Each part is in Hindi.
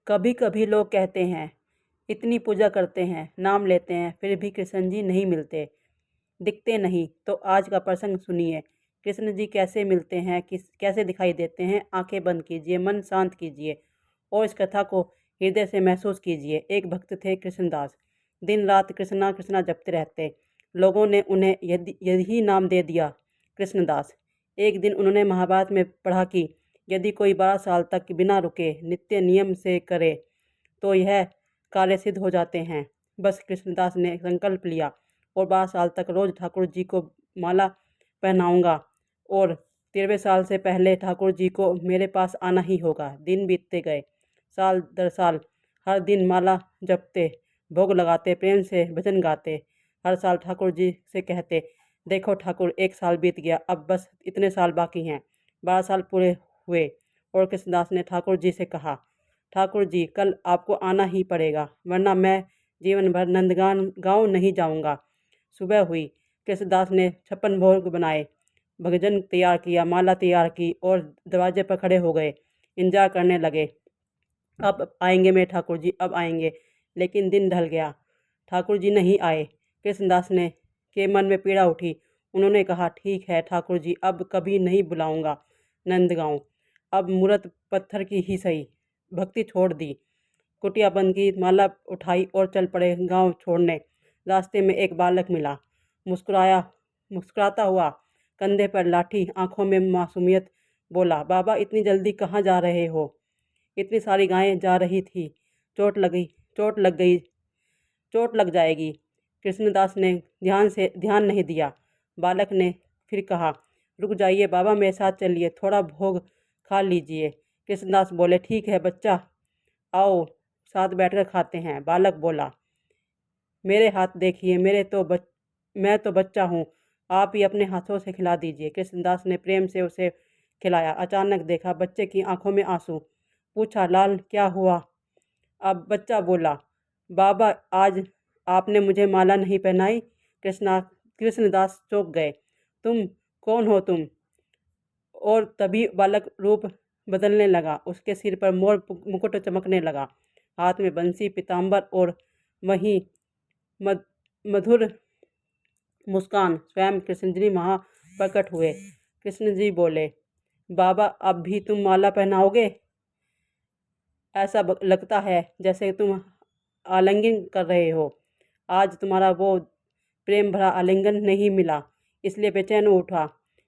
कभी कभी लोग कहते हैं, इतनी पूजा करते हैं, नाम लेते हैं, फिर भी कृष्ण जी नहीं मिलते, दिखते नहीं। तो आज का प्रसंग सुनिए। कृष्ण जी कैसे मिलते हैं, कैसे दिखाई देते हैं। आंखें बंद कीजिए, मन शांत कीजिए और इस कथा को हृदय से महसूस कीजिए। एक भक्त थे कृष्णदास। दिन रात कृष्णा कृष्णा जपते रहते। लोगों ने उन्हें यही नाम दे दिया, कृष्णदास। एक दिन उन्होंने महाभारत में पढ़ा कि यदि कोई 12 साल तक बिना रुके नित्य नियम से करे तो यह कार्य सिद्ध हो जाते हैं। बस कृष्णदास ने संकल्प लिया और 12 साल तक रोज ठाकुर जी को माला पहनाऊंगा और 13वें साल से पहले ठाकुर जी को मेरे पास आना ही होगा। दिन बीतते गए, साल दर साल हर दिन माला जपते, भोग लगाते, प्रेम से भजन गाते। हर साल ठाकुर जी से कहते, देखो ठाकुर, 1 साल बीत गया, अब बस इतने साल बाकी हैं। 12 साल पूरे हुए और कृष्णदास ने ठाकुर जी से कहा, ठाकुर जी, कल आपको आना ही पड़ेगा, वरना मैं जीवन भर नंदगान गाँव नहीं जाऊंगा। सुबह हुई। कृष्णदास ने 56 भोग बनाए, भजन तैयार किया, माला तैयार की और दरवाजे पर खड़े हो गए। इंतजार करने लगे, अब आएंगे मेरे ठाकुर जी, अब आएंगे। लेकिन दिन ढल गया, ठाकुर जी नहीं आए। कृष्णदास ने के मन में पीड़ा उठी। उन्होंने कहा, ठीक है ठाकुर जी, अब कभी नहीं बुलाऊंगा नंदगांव, अब मूरत पत्थर की ही सही। भक्ति छोड़ दी, कुटिया बंद की, माला उठाई और चल पड़े गांव छोड़ने। रास्ते में एक बालक मिला, मुस्कुराता हुआ, कंधे पर लाठी, आंखों में मासूमियत। बोला, बाबा, इतनी जल्दी कहाँ जा रहे हो? इतनी सारी गायें जा रही थी, चोट लगी, चोट लग गई, चोट लग जाएगी। कृष्णदास ने ध्यान नहीं दिया। बालक ने फिर कहा, रुक जाइए बाबा, मेरे साथ चलिए, थोड़ा भोग खा लीजिए। कृष्णदास बोले, ठीक है बच्चा, आओ साथ बैठकर खाते हैं। बालक बोला, मेरे हाथ देखिए, मैं तो बच्चा हूँ, आप ही अपने हाथों से खिला दीजिए। कृष्णदास ने प्रेम से उसे खिलाया। अचानक देखा बच्चे की आंखों में आंसू। पूछा, लाल क्या हुआ? अब बच्चा बोला, बाबा, आज आपने मुझे माला नहीं पहनाई। कृष्णदास चौंक गए। तुम कौन हो तुम? और तभी बालक रूप बदलने लगा। उसके सिर पर मोर मुकुट चमकने लगा, हाथ में बंसी, पीताम्बर और वहीं मधुर मुस्कान स्वयं कृष्ण जी वहाँ प्रकट हुए। कृष्ण जी बोले, बाबा, अब भी तुम माला पहनाओगे? ऐसा लगता है जैसे तुम आलिंगन कर रहे हो। आज तुम्हारा वो प्रेम भरा आलिंगन नहीं मिला, इसलिए बेचैन उठा।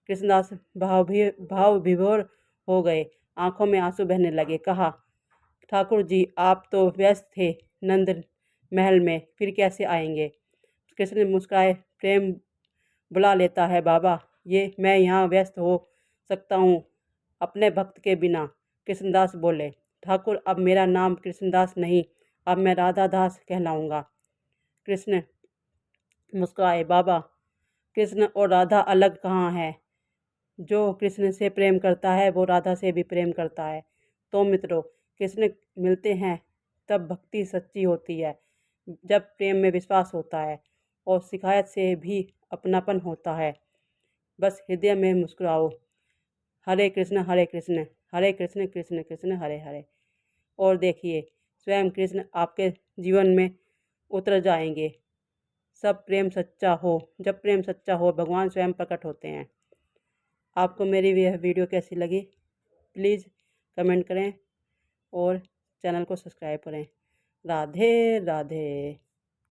कृष्णदास भाव विभोर हो गए, आंखों में आंसू बहने लगे। कहा, ठाकुर जी, आप तो व्यस्त थे नंद महल में, फिर कैसे आएंगे? कृष्ण ने मुस्कुराए, प्रेम बुला लेता है बाबा, ये मैं यहाँ व्यस्त हो सकता हूँ अपने भक्त के बिना। कृष्णदास बोले, ठाकुर, अब मेरा नाम कृष्णदास नहीं, अब मैं राधा दास कहलाऊंगा। कृष्ण मुस्कुराए, बाबा, कृष्ण और राधा अलग कहाँ है? जो कृष्ण से प्रेम करता है वो राधा से भी प्रेम करता है। तो मित्रों, कृष्ण मिलते हैं तब भक्ति सच्ची होती है, जब प्रेम में विश्वास होता है और शिकायत से भी अपनापन होता है। बस हृदय में मुस्कुराओ। हरे कृष्ण हरे कृष्ण कृष्ण कृष्ण हरे हरे। और देखिए, स्वयं कृष्ण आपके जीवन में उतर जाएंगे। सब प्रेम सच्चा हो, जब प्रेम सच्चा हो भगवान स्वयं प्रकट होते हैं। आपको मेरी यह वीडियो कैसी लगी? प्लीज़ कमेंट करें और चैनल को सब्सक्राइब करें। राधे राधे।